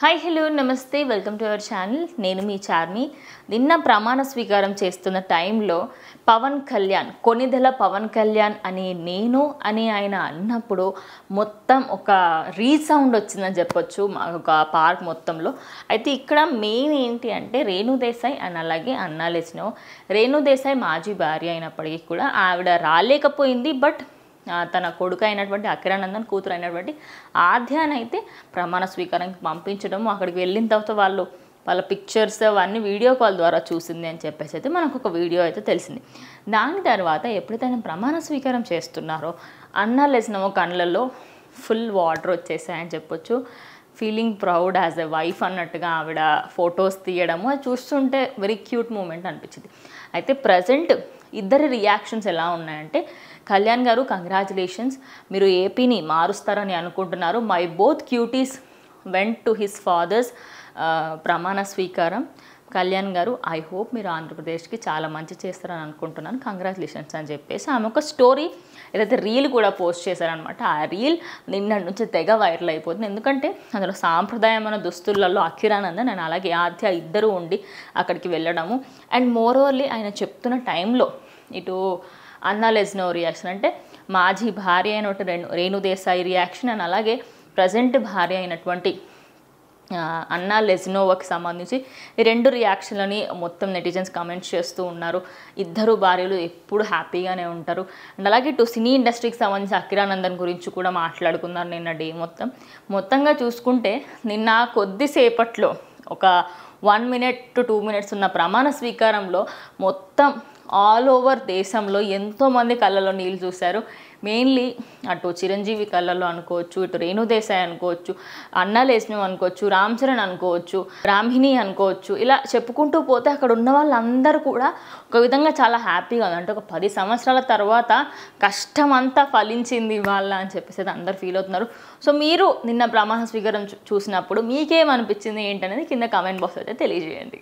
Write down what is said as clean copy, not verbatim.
Hi hello నమస్తే welcome to our channel. నేను మీ చార్మి. నిన్న ప్రమాణ స్వీకారం చేస్తున్న టైంలో పవన్ కళ్యాణ్ కొనిదెల పవన్ కళ్యాణ్ అని ఆయన అన్నప్పుడు మొత్తం ఒక రీసౌండ్ వచ్చిందని చెప్పొచ్చు ఒక పార్క్ మొత్తంలో. అయితే ఇక్కడ మెయిన్ ఏంటి అంటే రేణు దేశాయ్ అండ్ అలాగే అన్నా లెస్నో. రేణు దేశాయ్ మాజీ భార్య అయినప్పటికీ కూడా ఆవిడ రాలేకపోయింది. బట్ తన కొడుకు అయినటువంటి అఖిరానందన్ కూతురు అయినటువంటి ఆద్యాని అయితే ప్రమాణ స్వీకారానికి పంపించడం, అక్కడికి వెళ్ళిన తర్వాత వాళ్ళ పిక్చర్స్ అవన్నీ వీడియో కాల్ ద్వారా చూసింది అని చెప్పేసి అయితే మనకు ఒక వీడియో అయితే తెలిసింది. దాని తర్వాత ఎప్పుడైతే ఆయన ప్రమాణ స్వీకారం చేస్తున్నారో అన్నా లెస్నో కళ్ళల్లో ఫుల్ వాటర్ వచ్చేసాయని చెప్పొచ్చు. Feeling proud as a wife అన్నట్టుగా ఆవిడ ఫొటోస్ తీయడము అది చూస్తుంటే వెరీ క్యూట్ మూమెంట్ అనిపించింది. అయితే ప్రజెంట్ ఇద్దరి రియాక్షన్స్ ఎలా ఉన్నాయంటే, కళ్యాణ్ గారు కంగ్రాచులేషన్స్, మీరు ఏపీని మారుస్తారని అనుకుంటున్నారు. My both cuties went to his father's ప్రమాణ స్వీకారం. కళ్యాణ్ గారు ఐ హోప్ మీరు ఆంధ్రప్రదేశ్కి చాలా మంచి చేస్తారని అనుకుంటున్నాను, కంగ్రాచులేషన్స్ అని చెప్పేసి ఆమె ఒక స్టోరీ ఏదైతే రీల్ కూడా పోస్ట్ చేశారనమాట. ఆ రీల్ నిన్నటి నుంచి తెగ వైరల్ అయిపోతుంది. ఎందుకంటే అందులో సాంప్రదాయమైన దుస్తులలో అఖిరానందన్ అండ్ అలాగే ఆద్య ఇద్దరు ఉండి అక్కడికి వెళ్ళడము. అండ్ మోరోవర్లీ ఆయన చెప్తున్న టైంలో ఇటు అన్నా లెస్నో రియాక్షన్, అంటే మాజీ భార్య అయినటువంటి రేణు దేశాయ్ రియాక్షన్ అండ్ అలాగే ప్రజెంట్ భార్య అయినటువంటి అన్నా లెస్నోకి సంబంధించి ఈ రెండు రియాక్షన్లని మొత్తం నెటిజన్స్ కామెంట్స్ చేస్తూ ఉన్నారు. ఇద్దరు భార్యలు ఎప్పుడు హ్యాపీగానే ఉంటారు. అండ్ అలాగే ఇటు సినీ ఇండస్ట్రీకి సంబంధించి అఖిరానందన్ గురించి కూడా మాట్లాడుకున్నారు నిన్న డే మొత్తంగా చూసుకుంటే నిన్న కొద్దిసేపట్లో ఒక 1 minute to 2 minutes ఉన్న ప్రమాణ స్వీకారంలో మొత్తం ఆల్ ఓవర్ దేశంలో ఎంతోమంది కళ్ళలో నీళ్ళు చూశారు. మెయిన్లీ అటు చిరంజీవి కళ్ళల్లో అనుకోవచ్చు, ఇటు రేణు దేశాయ్ అనుకోవచ్చు, అన్నా లెస్నో అనుకోవచ్చు, రామ్ చరణ్ అనుకోవచ్చు, బ్రాహ్మిణి అనుకోవచ్చు, ఇలా చెప్పుకుంటూ పోతే అక్కడ ఉన్న వాళ్ళందరూ కూడా ఒక విధంగా చాలా హ్యాపీగా ఉంది. అంటే ఒక 10 సంవత్సరాల తర్వాత కష్టం అంతా ఫలించింది వాళ్ళ అని చెప్పేసి అందరు ఫీల్ అవుతున్నారు. సో మీరు నిన్న ప్రమాణ స్వీకారం చూసినప్పుడు మీకేమనిపించింది ఏంటనేది కింద కామెంట్ బాక్స్ అయితే తెలియజేయండి.